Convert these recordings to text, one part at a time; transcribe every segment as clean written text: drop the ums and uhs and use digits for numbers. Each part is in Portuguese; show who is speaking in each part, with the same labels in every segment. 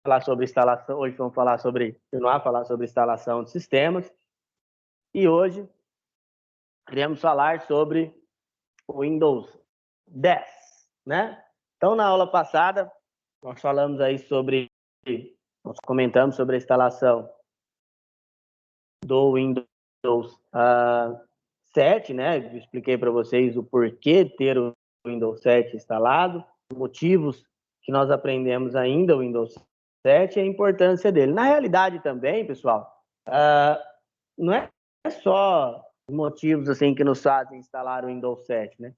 Speaker 1: falar sobre instalação, hoje vamos continuar a falar sobre instalação de sistemas. E hoje iremos falar sobre o Windows 10, né? Então, na aula passada, nós falamos aí nós comentamos sobre a instalação do Windows 7, né? Eu expliquei para vocês o porquê ter o Windows 7 instalado, motivos que nós aprendemos ainda o Windows 7 e a importância dele. Na realidade também, pessoal, não é só motivos assim que nos fazem instalar o Windows 7, né?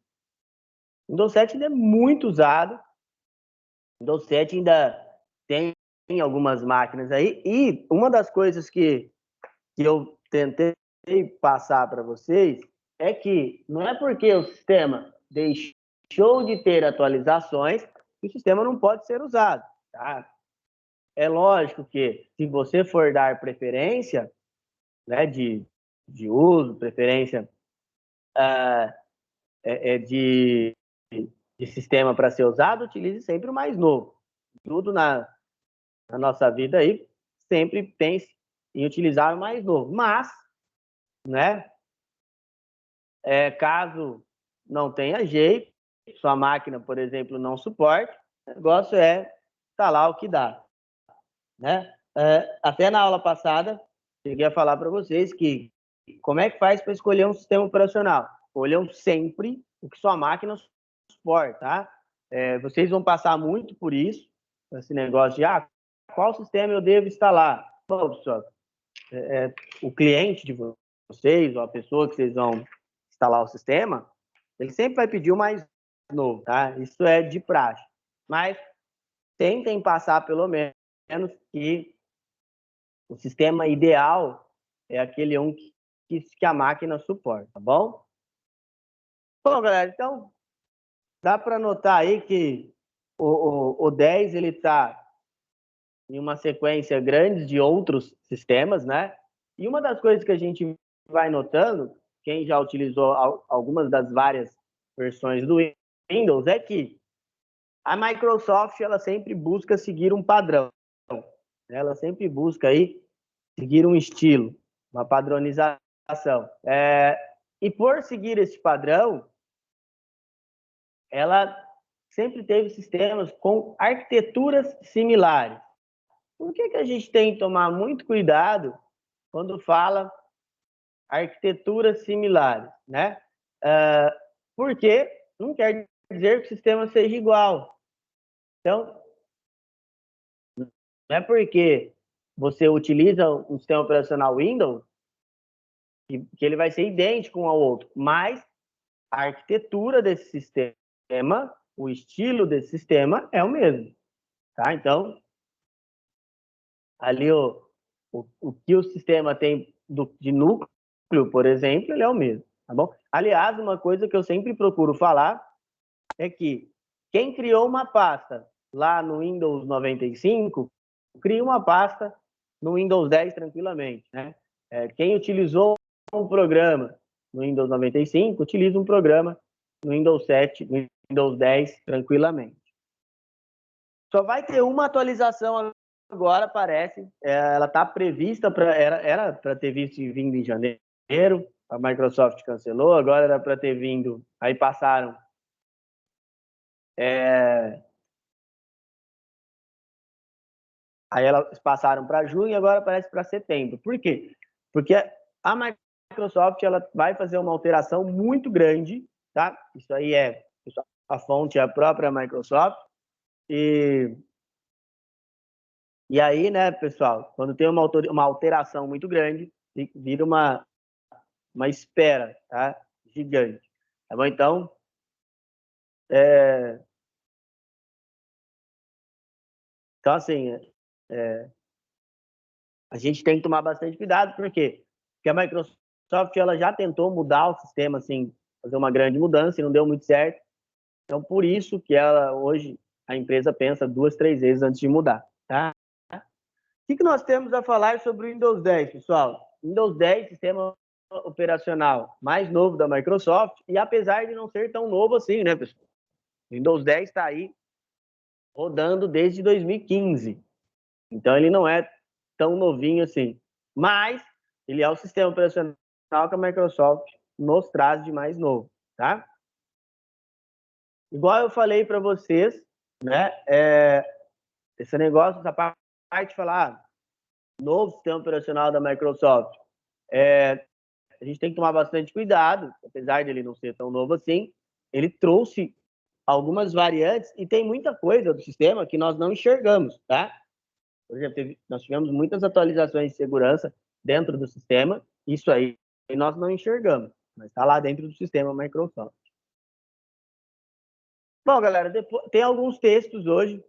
Speaker 1: O Windows 7 ainda é muito usado, o Windows 7 ainda tem algumas máquinas aí, e uma das coisas que eu tentei passar para vocês é que não é porque o sistema deixou de ter atualizações que o sistema não pode ser usado, tá? É lógico que se você for dar preferência, né, de uso, preferência de sistema para ser usado, utilize sempre o mais novo. Tudo na nossa vida aí, sempre pense em utilizar o mais novo. Mas, né, caso não tenha jeito, sua máquina, por exemplo, não suporte, o negócio é instalar o que dá, né? Até na aula passada, cheguei a falar para vocês que como é que faz para escolher um sistema operacional? Escolham sempre o que sua máquina suporta, tá? Vocês vão passar muito por isso, esse negócio de qual sistema eu devo instalar? Bom, pessoal, o cliente de vocês, ou a pessoa que vocês vão instalar o sistema, ele sempre vai pedir o mais novo, tá? Isso é de praxe. Mas tentem passar pelo menos que o sistema ideal é aquele que a máquina suporta, tá bom? Bom, galera, então dá para notar aí que o 10 ele está em uma sequência grande de outros sistemas, né? E uma das coisas que a gente vai notando, quem já utilizou algumas das várias versões do Windows, é que a Microsoft ela sempre busca seguir um padrão. Ela sempre busca aí seguir um estilo, uma padronização. E por seguir esse padrão, ela sempre teve sistemas com arquiteturas similares. Por que a gente tem que tomar muito cuidado quando fala arquiteturas similares, né? Porque não quer dizer que o sistema seja igual. Então, não é porque você utiliza um sistema operacional Windows que ele vai ser idêntico um ao outro, mas a arquitetura desse sistema, o estilo desse sistema é o mesmo, tá? Então, ali o que o sistema tem de núcleo, por exemplo, ele é o mesmo, tá bom? Aliás, uma coisa que eu sempre procuro falar é que quem criou uma pasta lá no Windows 95, cria uma pasta no Windows 10 tranquilamente, né? Quem utilizou um programa no Windows 95, utiliza um programa no Windows 7, no Windows 10 tranquilamente. Só vai ter uma atualização agora, parece. Ela está prevista era para ter vindo em janeiro, a Microsoft cancelou, agora era para ter vindo, aí passaram. Aí elas passaram para junho e agora parece para setembro. Por quê? Porque a Microsoft ela vai fazer uma alteração muito grande, tá? Isso aí a fonte é a própria Microsoft. E aí, né, pessoal, quando tem uma alteração muito grande, vira uma espera, tá? Gigante. Tá bom? Então, assim, a gente tem que tomar bastante cuidado, por quê? Porque a Microsoft ela já tentou mudar o sistema, assim, fazer uma grande mudança e não deu muito certo. Então, por isso que hoje, a empresa pensa 2, 3 vezes antes de mudar, tá? O que nós temos a falar sobre o Windows 10, pessoal? Windows 10, sistema operacional mais novo da Microsoft, e apesar de não ser tão novo assim, né, pessoal? O Windows 10 está aí rodando desde 2015. Então, ele não é tão novinho assim. Mas ele é o sistema operacional que a Microsoft nos traz de mais novo, tá? Igual eu falei para vocês, né? Esse negócio, essa parte de falar novo sistema operacional da Microsoft, a gente tem que tomar bastante cuidado, apesar de ele não ser tão novo assim, ele trouxe algumas variantes e tem muita coisa do sistema que nós não enxergamos, tá? Por exemplo, nós tivemos muitas atualizações de segurança dentro do sistema, isso aí nós não enxergamos, mas está lá dentro do sistema Microsoft. Bom, galera, tem alguns textos hoje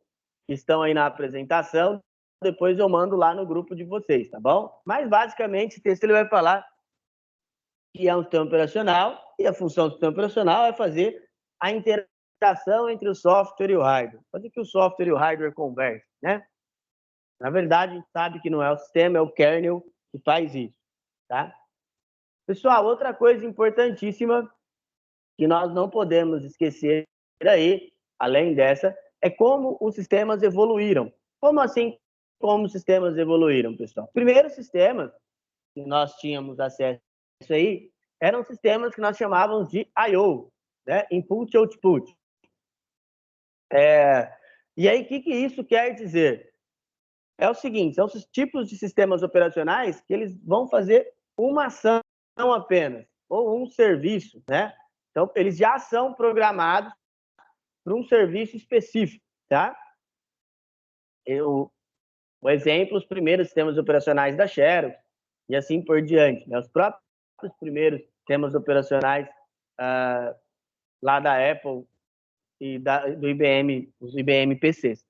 Speaker 1: que estão aí na apresentação, depois eu mando lá no grupo de vocês, tá bom? Mas, basicamente, esse texto ele vai falar que é um sistema operacional e a função do sistema operacional é fazer a interação entre o software e o hardware, fazer que o software e o hardware conversem, né? Na verdade, a gente sabe que não é o sistema, é o kernel que faz isso, tá? Pessoal, outra coisa importantíssima que nós não podemos esquecer aí, além dessa, é como os sistemas evoluíram. Como assim, como os sistemas evoluíram, pessoal? Primeiros sistemas que nós tínhamos acesso aí eram sistemas que nós chamávamos de I/O, né? Input Output. E aí, o que isso quer dizer? É o seguinte, são os tipos de sistemas operacionais que eles vão fazer uma ação apenas, ou um serviço, né? Então, eles já são programados para um serviço específico, tá? O exemplo, os primeiros sistemas operacionais da Xerox e assim por diante, né? Os próprios primeiros sistemas operacionais lá da Apple e do IBM, os IBM PCs.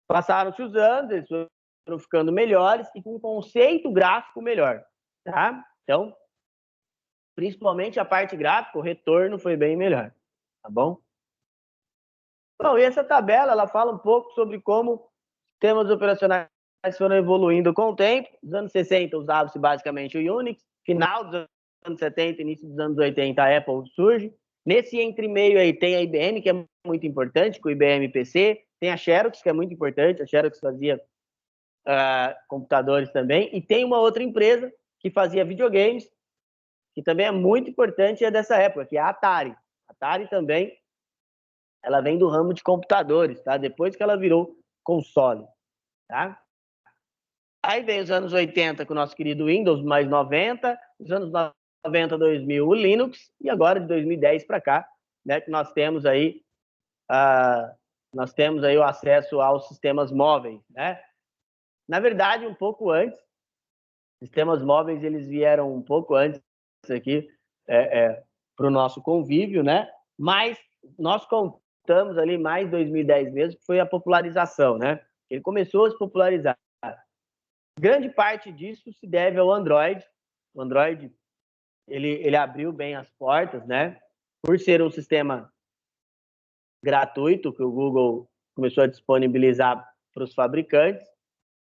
Speaker 1: Passaram-se os anos, eles foram ficando melhores e com um conceito gráfico melhor, tá? Então, principalmente a parte gráfica, o retorno foi bem melhor, tá bom? Bom, e essa tabela, ela fala um pouco sobre como sistemas operacionais foram evoluindo com o tempo. Nos anos 60 usava-se basicamente o Unix, final dos anos 70, início dos anos 80 a Apple surge. Nesse entre-meio aí tem a IBM, que é muito importante, com o IBM PC, tem a Xerox, que é muito importante, a Xerox fazia computadores também, e tem uma outra empresa que fazia videogames, que também é muito importante e é dessa época, que é a Atari. A Atari também, ela vem do ramo de computadores, tá? Depois que ela virou console, tá? Aí vem os anos 80 com o nosso querido Windows, mais 90, os anos 90, 2000, o Linux, e agora de 2010 para cá, né, que nós temos aí o acesso aos sistemas móveis, né? Na verdade, um pouco antes, sistemas móveis eles vieram um pouco antes aqui para o nosso convívio, né? Mas nós contamos ali mais 2010 mesmo, que foi a popularização, né? Ele começou a se popularizar. Grande parte disso se deve ao Android. O Android ele abriu bem as portas, né? Por ser um sistema gratuito que o Google começou a disponibilizar para os fabricantes,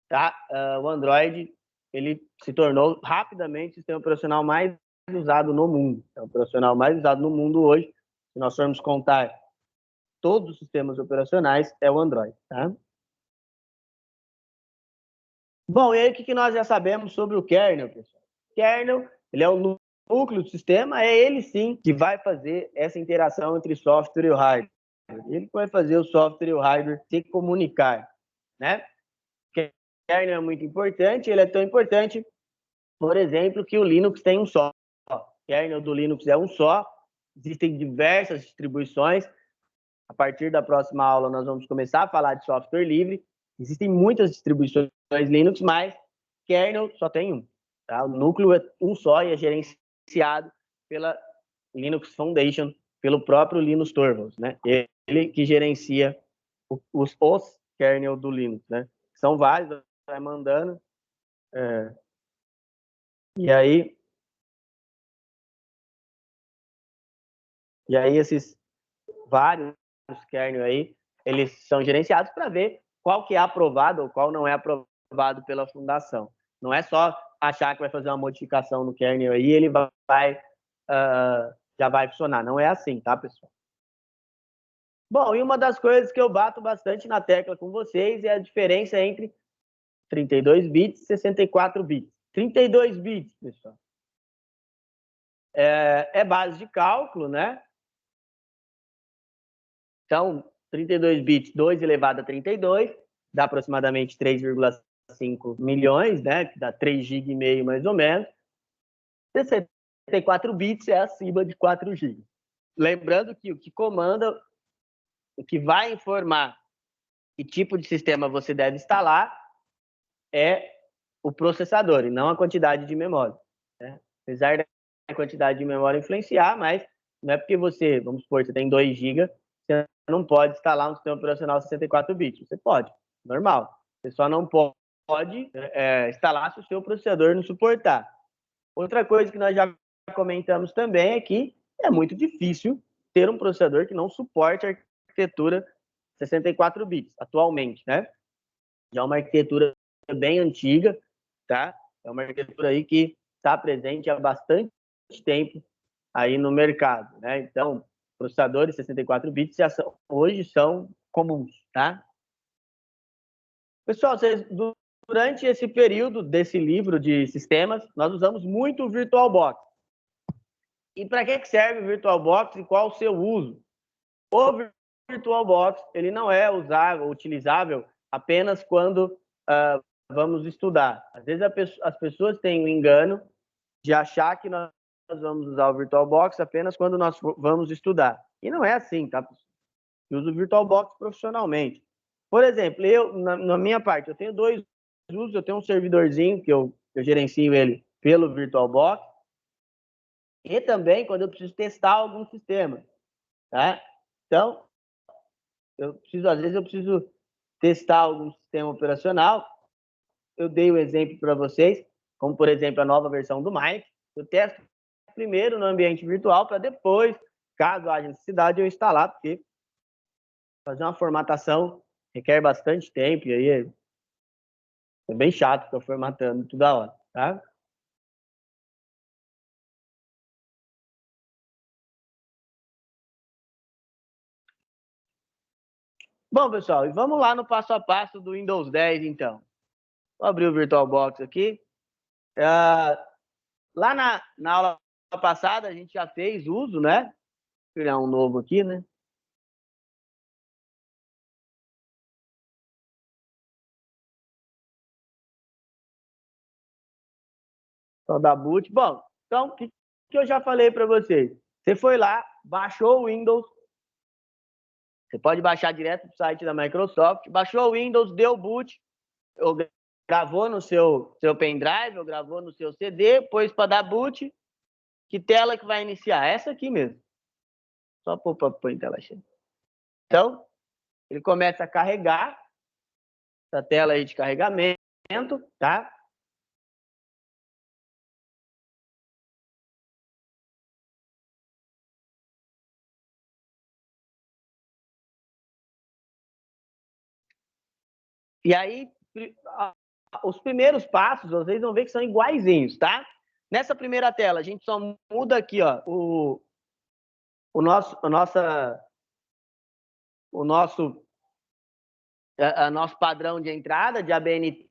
Speaker 1: tá? O Android ele se tornou rapidamente o sistema operacional mais usado no mundo. É o operacional mais usado no mundo hoje. Se nós formos contar todos os sistemas operacionais, é o Android, tá? Bom, e aí o que nós já sabemos sobre o kernel, pessoal? O kernel, ele é o núcleo do sistema, é ele sim que vai fazer essa interação entre software e o hardware. Ele vai fazer o software e o hardware se comunicar, né? O kernel é muito importante, ele é tão importante, por exemplo, que o Linux tem um só. O kernel do Linux é um só, existem diversas distribuições. A partir da próxima aula, nós vamos começar a falar de software livre. Existem muitas distribuições Linux, mas kernel só tem um. Tá? O núcleo é um só e é gerenciado pela Linux Foundation, pelo próprio Linus Torvalds, né? Ele que gerencia os kernel do Linux, né? São vários, vai mandando. E aí esses vários kernel aí, eles são gerenciados para ver qual que é aprovado ou qual não é aprovado pela fundação. Não é só achar que vai fazer uma modificação no kernel aí e ele já vai funcionar. Não é assim, tá, pessoal? Bom, e uma das coisas que eu bato bastante na tecla com vocês é a diferença entre 32 bits, 64 bits. 32 bits, pessoal. É base de cálculo, né? Então, 32 bits, 2 elevado a 32, dá aproximadamente 3,5 milhões, né? Que dá 3,5 GB mais ou menos. 64 bits é acima de 4 GB. Lembrando que o que comanda, o que vai informar que tipo de sistema você deve instalar é o processador e não a quantidade de memória, né? Apesar da quantidade de memória influenciar, mas não é porque você, vamos supor, você tem 2 GB, você não pode instalar um sistema operacional 64 bits. Você pode, normal. Você só não pode instalar se o seu processador não suportar. Outra coisa que nós já comentamos também é que é muito difícil ter um processador que não suporte a arquitetura 64 bits atualmente, né? Já é uma arquitetura bem antiga, tá? É uma arquitetura aí que está presente há bastante tempo aí no mercado, né? Então, processadores 64 bits hoje são comuns, tá? Pessoal, durante esse período desse livro de sistemas, nós usamos muito o VirtualBox. E para que serve o VirtualBox e qual o seu uso? O VirtualBox ele não é utilizável apenas quando vamos estudar. Às vezes as pessoas têm o engano de achar que nós vamos usar o VirtualBox apenas quando nós vamos estudar. E não é assim, tá? Eu uso o VirtualBox profissionalmente. Por exemplo, eu, na minha parte, eu tenho 2 usos. Eu tenho um servidorzinho que eu gerencio ele pelo VirtualBox e também quando eu preciso testar algum sistema, tá? Então, às vezes eu preciso testar algum sistema operacional. Eu dei o exemplo para vocês, como por exemplo a nova versão do Mike. Eu testo primeiro no ambiente virtual para depois, caso haja necessidade, eu instalar, porque fazer uma formatação requer bastante tempo e aí é bem chato ficar formatando toda hora, tá? Bom, pessoal, e vamos lá no passo a passo do Windows 10, então. Vou abrir o VirtualBox aqui. Lá na aula passada, a gente já fez uso, né? Vou criar um novo aqui, né? Só da boot. Bom, então, o que eu já falei para vocês? Você foi lá, baixou o Windows. Você pode baixar direto do site da Microsoft. Baixou o Windows, deu boot, ou gravou no seu pendrive, ou gravou no seu CD, pôs para dar boot. Que tela que vai iniciar? Essa aqui mesmo. Só pôr em tela cheia. Então, ele começa a carregar essa tela aí de carregamento, tá? E aí, os primeiros passos, vocês vão ver que são iguaizinhos, tá? Nessa primeira tela, a gente só muda aqui, ó, o nosso padrão de entrada de ABNT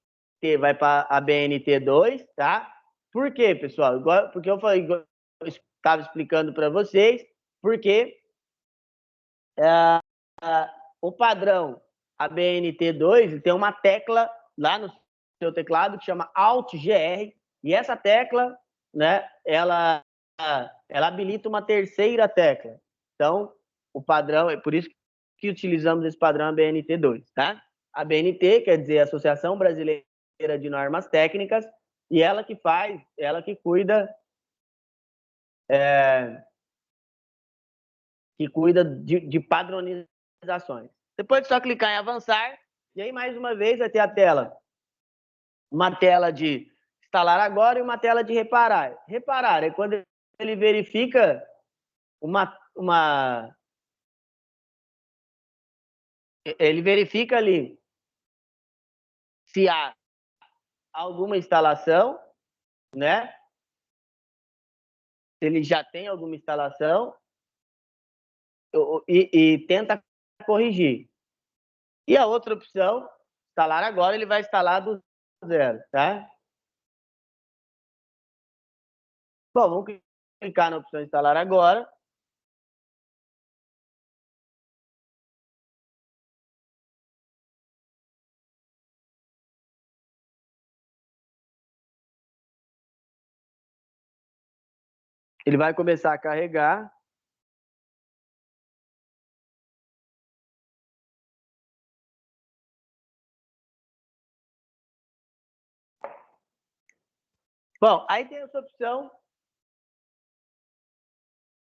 Speaker 1: vai para ABNT2, tá? Por quê, pessoal? Porque eu falei, eu estava explicando para vocês, porque o padrão ABNT2 tem uma tecla lá no seu teclado que chama Alt-GR, e essa tecla, né, ela habilita uma terceira tecla. Então, o padrão, é por isso que utilizamos esse padrão ABNT2, tá? A ABNT quer dizer Associação Brasileira de Normas Técnicas, e ela que cuida de padronizações. Depois só clicar em avançar, e aí mais uma vez vai ter a tela, uma tela de instalar agora e uma tela de reparar. Reparar é quando ele verifica ele verifica ali se há alguma instalação, né? Se ele já tem alguma instalação e tenta corrigir. E a outra opção, instalar agora, ele vai instalar do 0, tá? Bom, vamos clicar na opção instalar agora. Ele vai começar a carregar. Bom, aí tem essa opção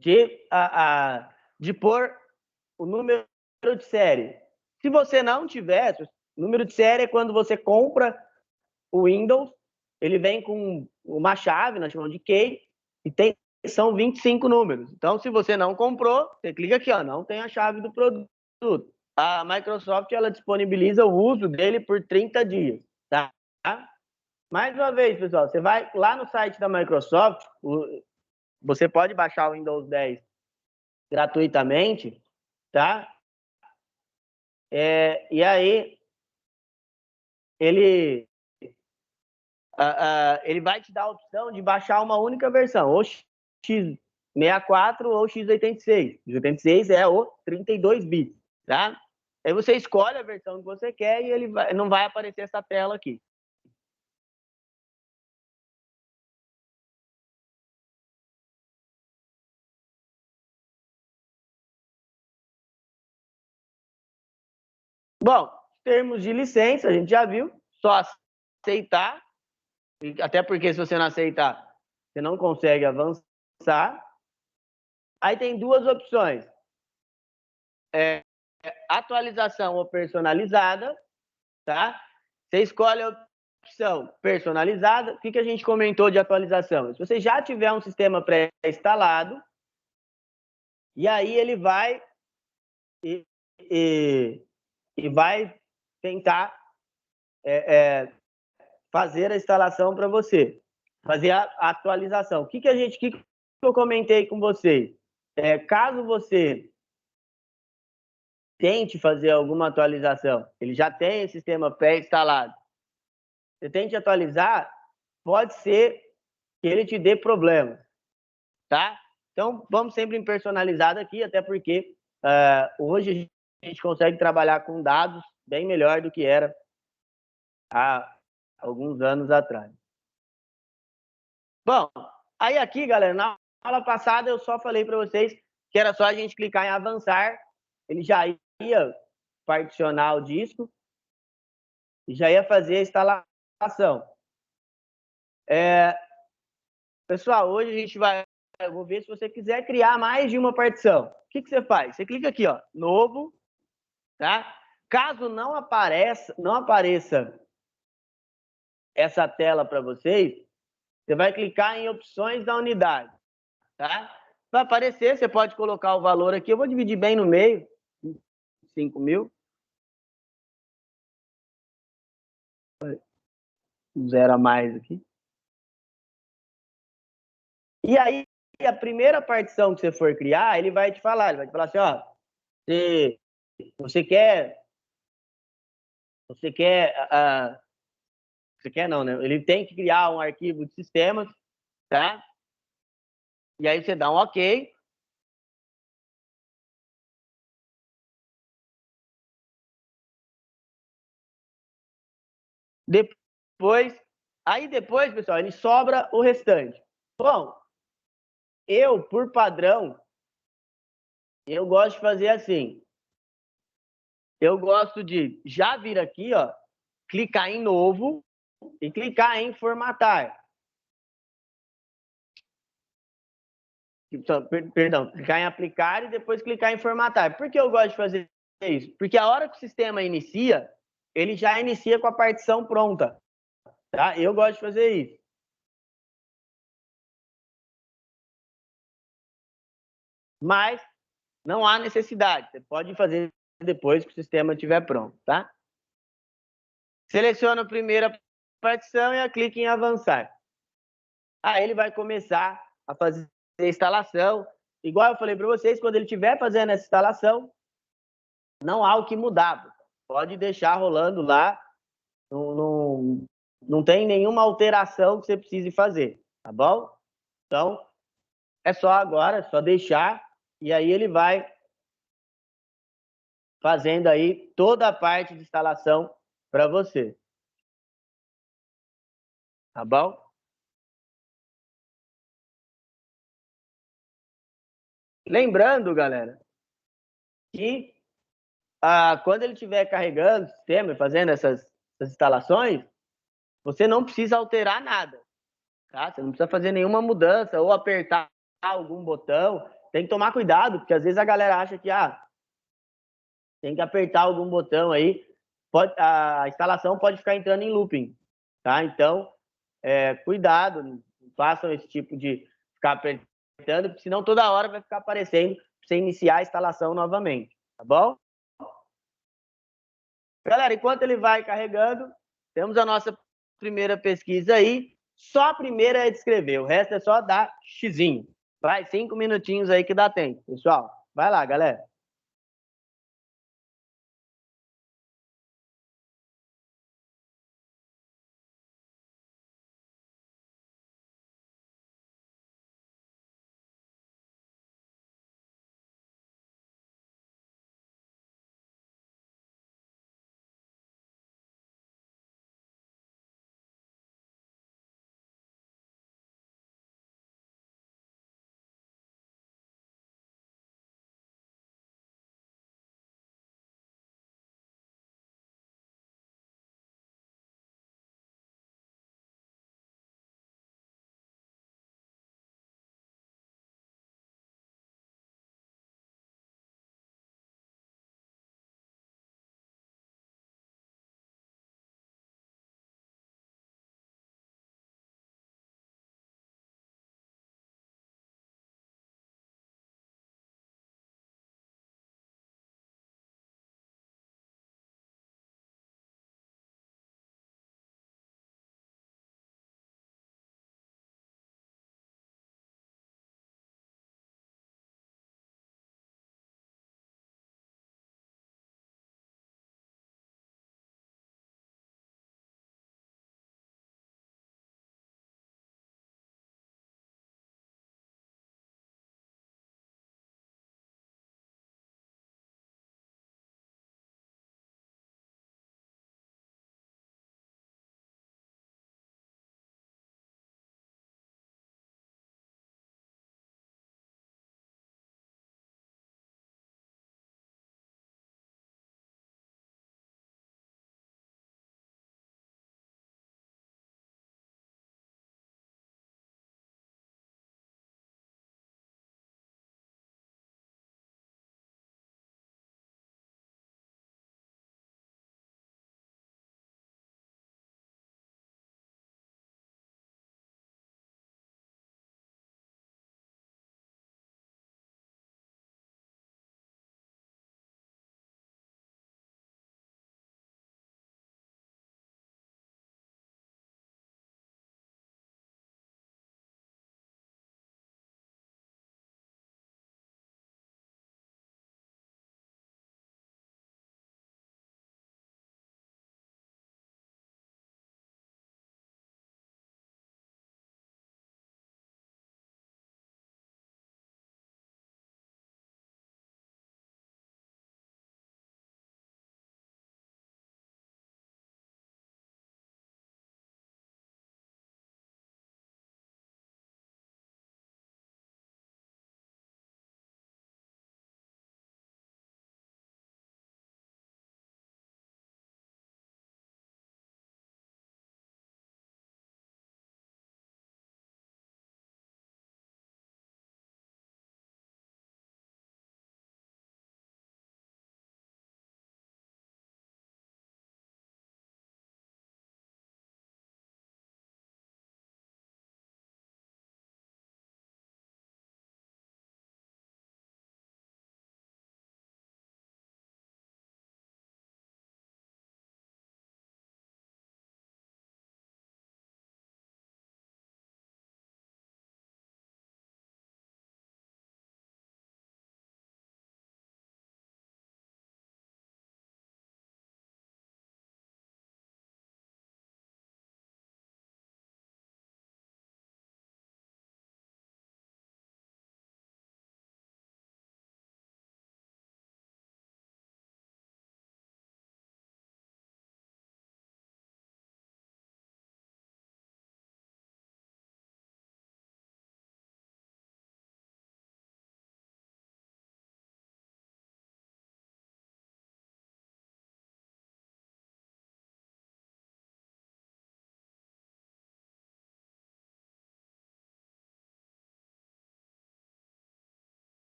Speaker 1: de pôr o número de série. Se você não tiver, o número de série é quando você compra o Windows, ele vem com uma chave, nós chamamos de key, e são 25 números. Então, se você não comprou, você clica aqui, ó, não tem a chave do produto. A Microsoft, ela disponibiliza o uso dele por 30 dias, tá? Mais uma vez, pessoal, você vai lá no site da Microsoft, você pode baixar o Windows 10 gratuitamente, tá? E aí, ele vai te dar a opção de baixar uma única versão, ou x64 ou x86. X86 é o 32 bits, tá? Aí você escolhe a versão que você quer e não vai aparecer essa tela aqui. Bom, termos de licença, a gente já viu, só aceitar, até porque se você não aceitar, você não consegue avançar. Aí tem duas opções, atualização ou personalizada, tá? Você escolhe a opção personalizada. O que a gente comentou de atualização? Se você já tiver um sistema pré-instalado, e aí ele vai e vai tentar fazer a instalação para você, fazer a atualização. O que eu comentei com vocês? Caso você tente fazer alguma atualização, ele já tem o sistema pré-instalado, você tente atualizar, pode ser que ele te dê problemas, tá? Então, vamos sempre em personalizado aqui, até porque hoje a gente consegue trabalhar com dados bem melhor do que era há alguns anos atrás. Bom, aí aqui, galera, na aula passada eu só falei para vocês que era só a gente clicar em avançar, ele já ia particionar o disco e já ia fazer a instalação. Pessoal, hoje a gente eu vou ver se você quiser criar mais de uma partição. O que você faz? Você clica aqui, ó, novo, tá? Caso não apareça essa tela para vocês, você vai clicar em opções da unidade, tá? Vai aparecer, você pode colocar o valor aqui, eu vou dividir bem no meio, 5.000. Zero a mais aqui. E aí, a primeira partição que você for criar, ele vai te falar assim, ó, você quer não, né? Ele tem que criar um arquivo de sistemas, tá? E aí você dá um OK. Depois, pessoal, ele sobra o restante. Bom, por padrão, eu gosto de fazer assim. Eu gosto de já vir aqui, ó, clicar em novo e clicar em formatar. Perdão, clicar em aplicar e depois clicar em formatar. Por que eu gosto de fazer isso? Porque a hora que o sistema inicia, ele já inicia com a partição pronta. Tá? Eu gosto de fazer isso. Mas não há necessidade. Você pode fazer depois que o sistema estiver pronto, tá? Seleciona a primeira partição e clica em avançar. Aí ele vai começar a fazer a instalação. Igual eu falei para vocês, quando ele estiver fazendo essa instalação, não há o que mudar. Pode deixar rolando lá. Não tem nenhuma alteração que você precise fazer, tá bom? Então, é só agora, é só deixar, e aí ele vai fazendo aí toda a parte de instalação para você, tá bom? Lembrando, galera, que quando ele estiver carregando o sistema e fazendo essas instalações, você não precisa alterar nada, tá? Você não precisa fazer nenhuma mudança ou apertar algum botão. Tem que tomar cuidado, porque às vezes a galera acha que tem que apertar algum botão aí, a instalação pode ficar entrando em looping, tá? Então, cuidado, não façam esse tipo de ficar apertando, porque senão toda hora vai ficar aparecendo para você iniciar a instalação novamente, tá bom? Galera, enquanto ele vai carregando, temos a nossa primeira pesquisa aí. Só a primeira é descrever, o resto é só dar xizinho. Vai, 5 minutinhos aí que dá tempo, pessoal. Vai lá, galera.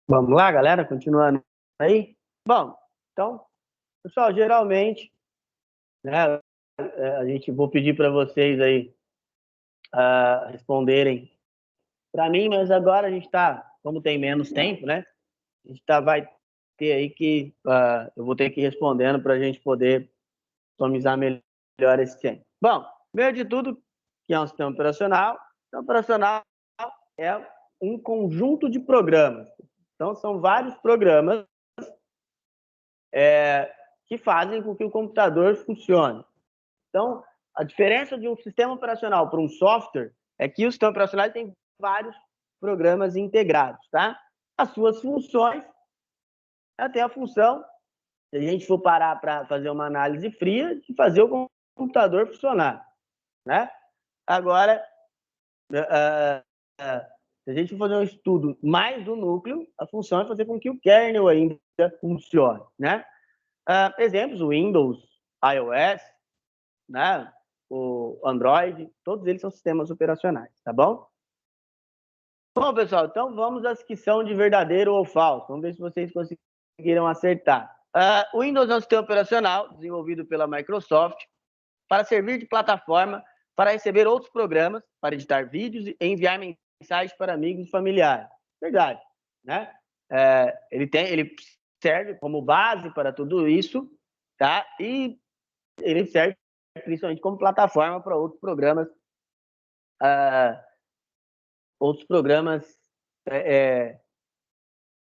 Speaker 1: Vamos lá, galera, continuando aí. Bom, então, pessoal, geralmente, né, a gente vou pedir para vocês aí responderem para mim, mas agora a gente está, como tem menos tempo, né? A gente vai ter aí que eu vou ter que ir respondendo para a gente poder otimizar melhor esse tempo. Bom, primeiro de tudo, que é um sistema operacional. O sistema operacional é um conjunto de programas. Então, são vários programas que fazem com que o computador funcione. Então, a diferença de um sistema operacional para um software é que o sistema operacional tem vários programas integrados, tá? As suas funções, ela tem a função, se a gente for parar para fazer uma análise fria, de fazer o computador funcionar, né? Agora, se a gente for fazer um estudo mais do núcleo, a função é fazer com que o kernel ainda funcione, né? Exemplos, o Windows, iOS, né? O Android, todos eles são sistemas operacionais, tá bom? Bom, pessoal, então vamos às que são de verdadeiro ou falso. Vamos ver se vocês conseguiram acertar. O Windows é um sistema operacional desenvolvido pela Microsoft para servir de plataforma para receber outros programas, para editar vídeos e enviar mensagens para amigos e familiares. Verdade, né? Ele serve como base para tudo isso, tá? E ele serve principalmente como plataforma para outros programas,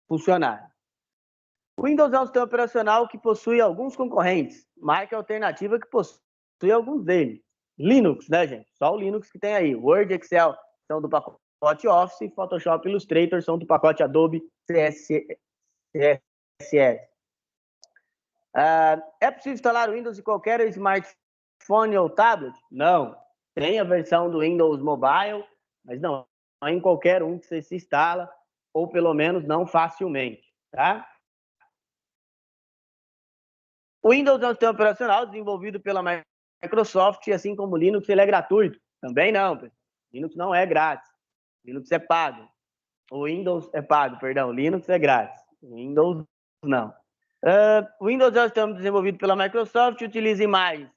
Speaker 1: funcionarem. O Windows é um sistema operacional que possui alguns concorrentes, marca alternativa que possui alguns deles. Linux, né, gente? Só o Linux que tem aí. Word, Excel são do pacote Office, Photoshop e Illustrator são do pacote Adobe CSS. É possível instalar o Windows em qualquer smartphone ou tablet? Não. Tem a versão do Windows Mobile, mas não em qualquer um que você se instala, ou pelo menos não facilmente, tá? O Windows é um sistema operacional desenvolvido pela Microsoft, e assim como o Linux, ele é gratuito. Também não, pessoal. Linux não é grátis. Linux é pago. O Windows é pago, perdão. O Linux é grátis. O Windows não. O Windows é um sistema desenvolvido pela Microsoft, utiliza imagens,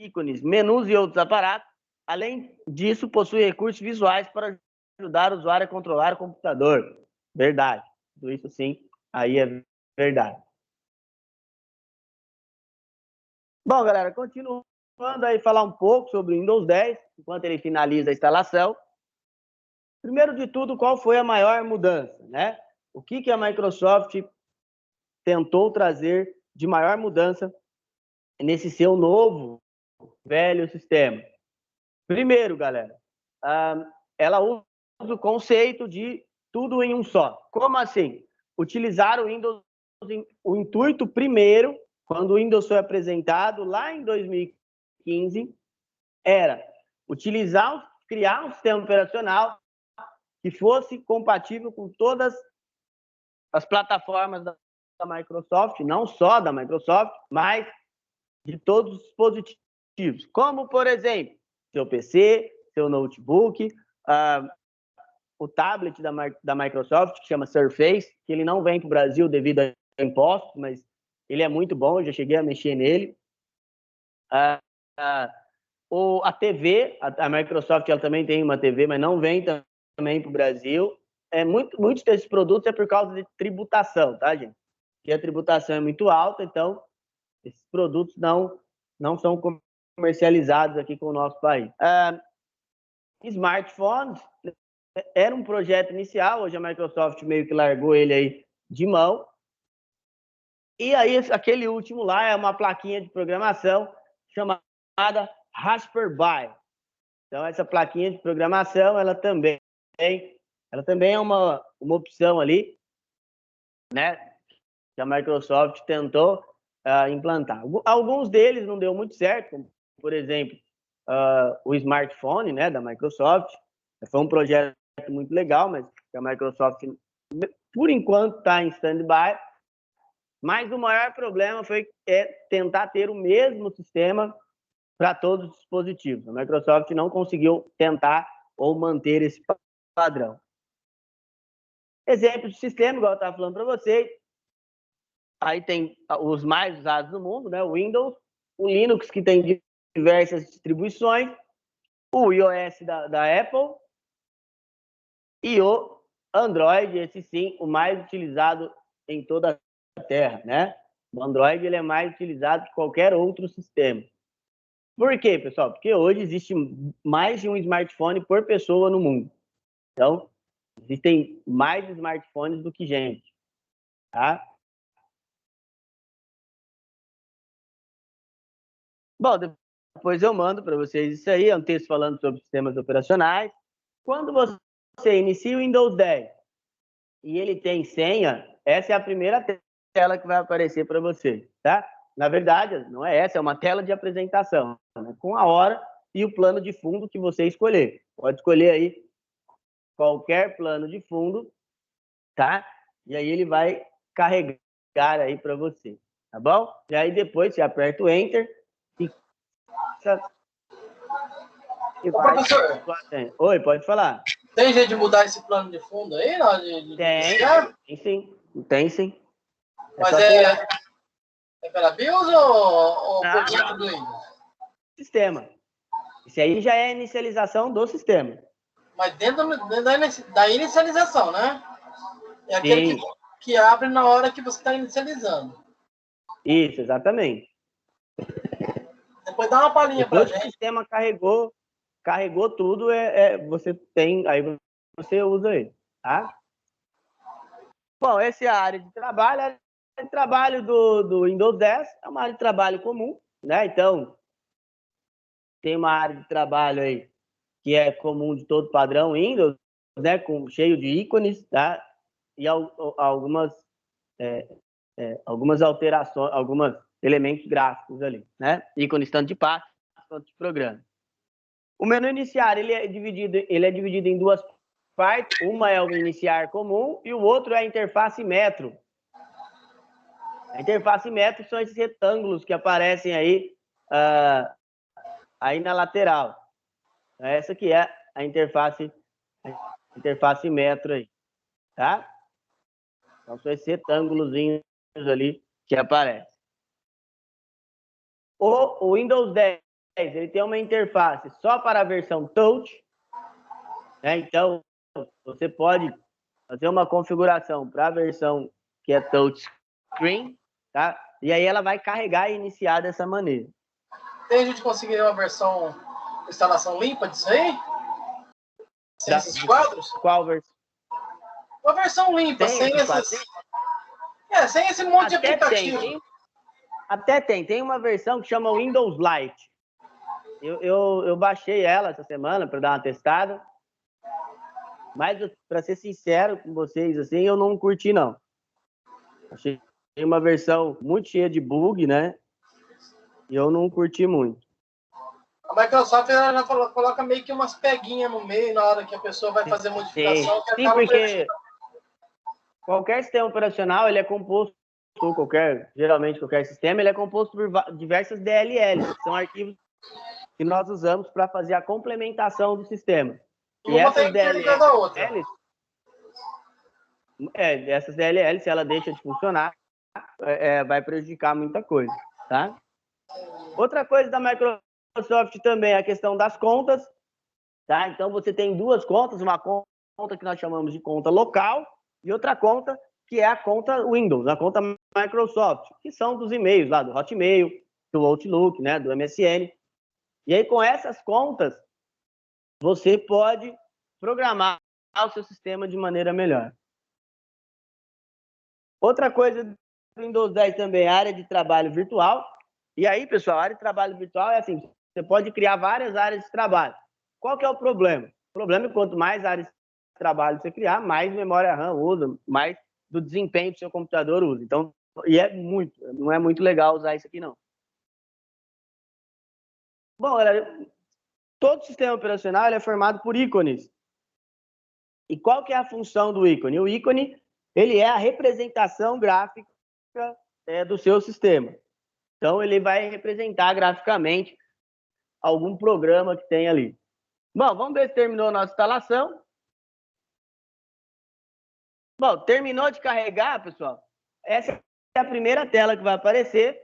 Speaker 1: ícones, menus e outros aparatos. Além disso, possui recursos visuais para ajudar o usuário a controlar o computador. Verdade. Tudo isso sim, aí é verdade. Bom, galera, continuando aí falar um pouco sobre o Windows 10, enquanto ele finaliza a instalação. Primeiro de tudo, qual foi a maior mudança, né? O que a Microsoft tentou trazer de maior mudança nesse seu novo, velho sistema? Primeiro, galera, ela usa o conceito de tudo em um só. Como assim? Utilizar o Windows, o intuito primeiro, quando o Windows foi apresentado lá em 2015, era criar um sistema operacional que fosse compatível com todas as plataformas da Microsoft, não só da Microsoft, mas de todos os dispositivos, como, por exemplo, seu PC, seu notebook, o tablet da Microsoft, que chama Surface, que ele não vem para o Brasil devido a impostos, mas ele é muito bom, eu já cheguei a mexer nele. A TV, a Microsoft ela também tem uma TV, mas não vem também para o Brasil. Muitos desses produtos é por causa de tributação, tá, gente? Porque a tributação é muito alta, então esses produtos não são comercializados aqui com o nosso país. Smartphones era um projeto inicial, hoje a Microsoft meio que largou ele aí de mão. E aí, aquele último lá é uma plaquinha de programação chamada Raspberry. Então, essa plaquinha de programação, ela também é uma opção ali, né, que a Microsoft tentou implantar. Alguns deles não deu muito certo, como, por exemplo, o smartphone, né, da Microsoft. Foi um projeto muito legal, mas a Microsoft, por enquanto, está em stand-by. Mas o maior problema foi tentar ter o mesmo sistema para todos os dispositivos. A Microsoft não conseguiu tentar ou manter esse padrão. Exemplo de sistema, igual eu estava falando para vocês. Aí tem os mais usados no mundo, né? O Windows, o Linux, que tem diversas distribuições, o iOS da Apple e o Android, esse sim, o mais utilizado em toda a Terra, né? O Android ele é mais utilizado que qualquer outro sistema. Por quê, pessoal? Porque hoje existe mais de um smartphone por pessoa no mundo. Então, existem mais smartphones do que gente, tá? Bom, depois eu mando para vocês isso aí, é um texto falando sobre sistemas operacionais. Quando você inicia o Windows 10 e ele tem senha, essa é a primeira tela que vai aparecer para você, tá? Na verdade, não é essa, é uma tela de apresentação, né? Com a hora e o plano de fundo que você escolher. Pode escolher aí qualquer plano de fundo, tá? E aí ele vai carregar aí para você, tá bom? E aí depois você aperta o Enter e
Speaker 2: Ô, professor,
Speaker 1: Oi, pode falar.
Speaker 2: tem jeito de mudar esse plano de fundo aí? Não,
Speaker 1: Tem sim. Tem sim.
Speaker 2: Mas é pela BIOS ou por dentro do Windows?
Speaker 1: Sistema. Isso aí já é a inicialização do sistema.
Speaker 2: Mas dentro da inicialização, né? É aquele que abre na hora que você está inicializando.
Speaker 1: Isso, exatamente.
Speaker 2: Depois dá uma palhinha para
Speaker 1: Depois que
Speaker 2: gente.
Speaker 1: o sistema carregou tudo, você tem, aí você usa ele, tá? Bom, essa é a área de trabalho. A área de trabalho do Windows 10 é uma área de trabalho comum, né? Então, tem uma área de trabalho aí que é comum de todo padrão Windows, né? Cheio de ícones, tá? E algumas alterações, alguns elementos gráficos ali, né? Ícones tanto de pasta quanto de programa. O menu iniciar ele é dividido em duas partes. Uma é o iniciar comum e o outro é a interface metro. A interface metro são esses retângulos que aparecem aí na lateral. Essa que é a interface metro aí, tá? Então são esses retângulos ali que aparecem. O Windows 10 ele tem uma interface só para a versão touch, né? Então você pode fazer uma configuração para a versão que é touch screen, tá? E aí ela vai carregar e iniciar dessa maneira.
Speaker 2: Tem gente conseguir uma versão instalação limpa disso aí? Sem esses quadros?
Speaker 1: Qual versão?
Speaker 2: Uma versão limpa, sem esse monte de aplicativo.
Speaker 1: Até tem uma versão que chama Windows Lite. Eu baixei ela essa semana para dar uma testada. Mas, para ser sincero com vocês, assim, eu não curti, não. Achei uma versão muito cheia de bug, né? E eu não curti muito.
Speaker 2: A Microsoft ela já coloca meio que umas peguinhas no meio na hora que a pessoa vai fazer modificação.
Speaker 1: Sim, porque qualquer sistema operacional, ele é composto, geralmente qualquer sistema, ele é composto por diversas DLLs, que são arquivos que nós usamos para fazer a complementação do sistema.
Speaker 2: E essas DLLs,
Speaker 1: essas DLLs, se ela deixa de funcionar, vai prejudicar muita coisa, tá? Outra coisa da Microsoft também é a questão das contas, tá? Então você tem duas contas, uma conta que nós chamamos de conta local e outra conta que é a conta Windows, a conta Microsoft, que são dos e-mails lá do Hotmail, do Outlook, né, do MSN. E aí com essas contas você pode programar o seu sistema de maneira melhor. Outra coisa do Windows 10 também é a área de trabalho virtual. E aí, pessoal, a área de trabalho virtual é assim, você pode criar várias áreas de trabalho. Qual que é o problema? O problema é que quanto mais áreas de trabalho você criar, mais memória RAM usa, mais do desempenho do seu computador usa. Então, não é muito legal usar isso aqui, não. Bom, galera, todo sistema operacional é formado por ícones. E qual que é a função do ícone? O ícone, ele é a representação gráfica do seu sistema. Então, ele vai representar graficamente algum programa que tem ali. Bom, vamos ver se terminou a nossa instalação. Bom, terminou de carregar, pessoal. Essa é a primeira tela que vai aparecer.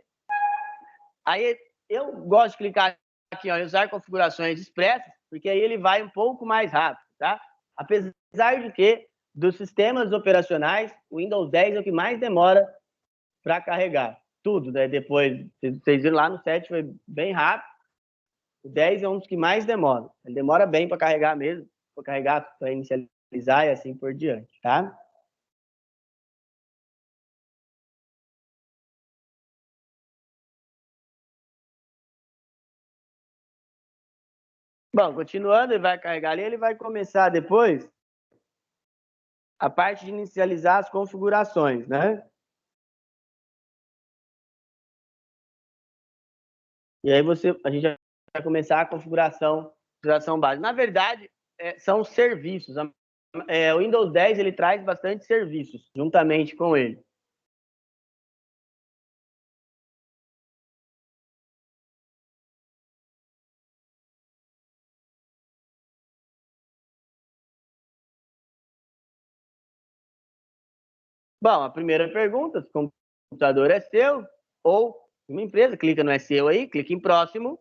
Speaker 1: Aí eu gosto de clicar aqui ó, em usar configurações expressas, porque aí ele vai um pouco mais rápido, tá? Apesar de que, dos sistemas operacionais, o Windows 10 é o que mais demora para carregar. Tudo, né? Depois, vocês viram lá no 7 foi bem rápido. O 10 é um dos que mais demora. Ele demora bem para carregar mesmo, para carregar, para inicializar e assim por diante, tá? Bom, continuando, ele vai carregar ali, ele vai começar depois a parte de inicializar as configurações, né? E aí a gente vai começar a configuração básica. Na verdade, são serviços. O Windows 10 ele traz bastante serviços juntamente com ele. Bom, a primeira pergunta, se o computador é seu ou uma empresa, clica no é seu aí, clica em próximo.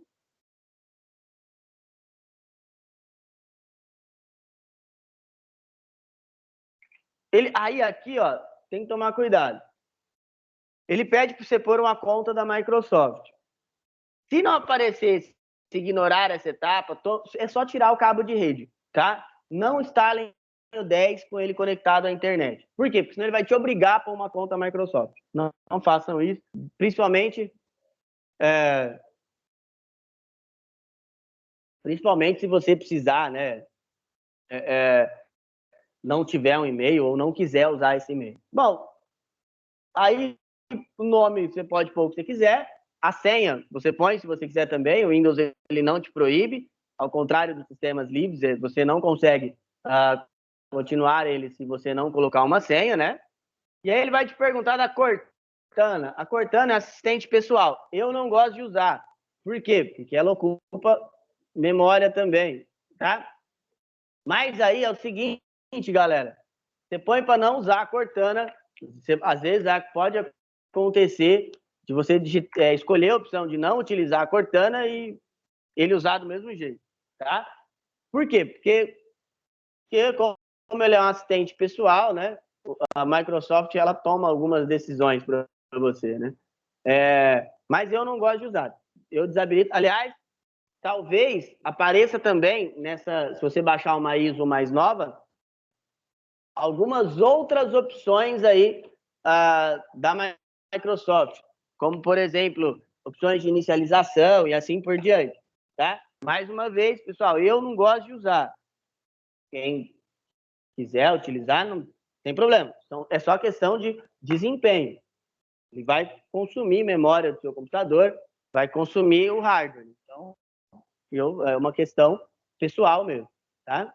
Speaker 1: Aí aqui, ó, tem que tomar cuidado. Ele pede para você pôr uma conta da Microsoft. Se não aparecer, se ignorar essa etapa, é só tirar o cabo de rede, tá? Não instalem o 10 com ele conectado à internet. Por quê? Porque senão ele vai te obrigar a pôr uma conta Microsoft. Não façam isso, principalmente se você precisar, né? Não tiver um e-mail ou não quiser usar esse e-mail. Bom, aí o nome você pode pôr o que você quiser. A senha você põe se você quiser também. O Windows ele não te proíbe. Ao contrário dos sistemas livres, você não consegue continuar ele se você não colocar uma senha, né? E aí ele vai te perguntar da Cortana. A Cortana é assistente pessoal. Eu não gosto de usar. Por quê? Porque ela ocupa memória também, tá? Mas aí é o seguinte, galera. Você põe para não usar a Cortana. Às vezes pode acontecer de você escolher a opção de não utilizar a Cortana e ele usar do mesmo jeito, tá? Por quê? Porque como ele é um assistente pessoal, né? A Microsoft ela toma algumas decisões para você, né? Mas eu não gosto de usar. Eu desabilito. Aliás, talvez apareça também se você baixar uma ISO mais nova, algumas outras opções aí da Microsoft, como, por exemplo, opções de inicialização e assim por diante, tá? Mais uma vez, pessoal, eu não gosto de usar. Quem quiser utilizar, não tem problema. Então, é só questão de desempenho. Ele vai consumir memória do seu computador, vai consumir o hardware. Então, é uma questão pessoal mesmo, tá?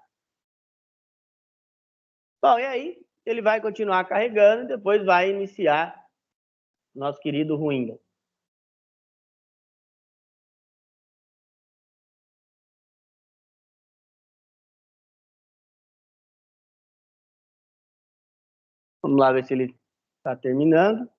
Speaker 1: Bom, e aí ele vai continuar carregando e depois vai iniciar nosso querido Windows. Vamos lá ver se ele está terminando.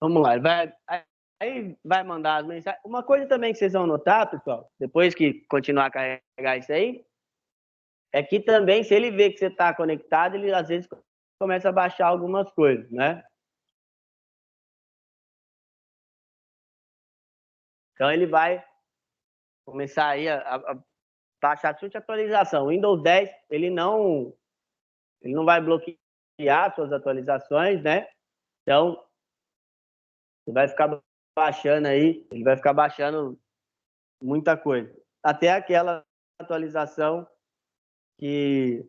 Speaker 1: Vamos lá, aí vai mandar as mensagens. Uma coisa também que vocês vão notar, pessoal, depois que continuar a carregar isso aí, é que também, se ele vê que você está conectado, ele às vezes começa a baixar algumas coisas, né? Então ele vai começar aí a baixar tudo de atualização. O Windows 10, ele não vai bloquear suas atualizações, né? Então, você vai ficar baixando aí, ele vai ficar baixando muita coisa. Até aquela atualização que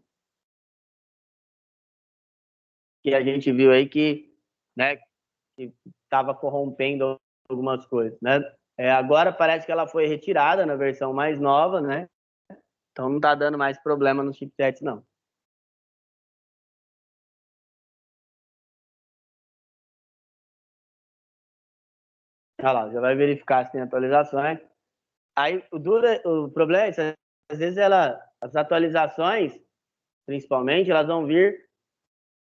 Speaker 1: a gente viu aí que né? Que estava corrompendo algumas coisas, né? Agora parece que ela foi retirada na versão mais nova, né? Então não está dando mais problema no chipset, não. Olha lá, já vai verificar se tem atualizações. Aí o problema é isso, às vezes as atualizações, principalmente, elas vão vir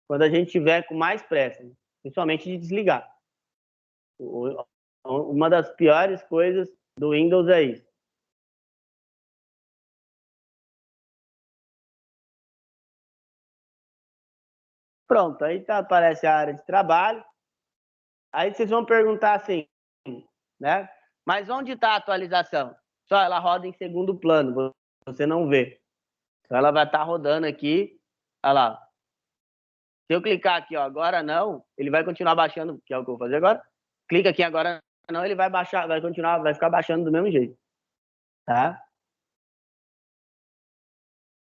Speaker 1: quando a gente tiver com mais pressa, né? Principalmente de desligar. Uma das piores coisas do Windows é isso. Pronto, aí aparece a área de trabalho. Aí vocês vão perguntar assim, né? Mas onde está a atualização? Só ela roda em segundo plano, você não vê. Então ela vai estar rodando aqui, olha lá. Se eu clicar aqui, ó, agora não, ele vai continuar baixando, que é o que eu vou fazer agora. Clica aqui agora não, ele vai baixar, vai continuar, vai ficar baixando do mesmo jeito, tá?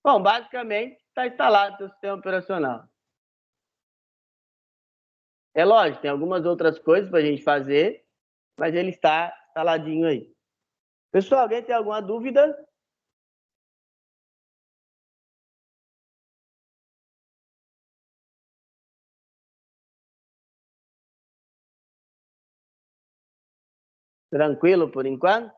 Speaker 1: Bom, basicamente está instalado o seu sistema operacional. É lógico, tem algumas outras coisas para a gente fazer, mas ele está instaladinho aí. Pessoal, alguém tem alguma dúvida? Tranquilo por enquanto?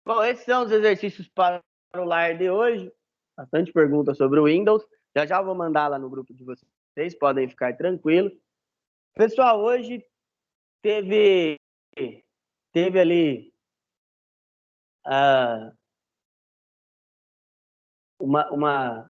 Speaker 1: Bom, esses são os exercícios para o lar de hoje. Bastante perguntas sobre o Windows. Já já vou mandar lá no grupo de vocês, podem ficar tranquilos. Pessoal, hoje teve ali uma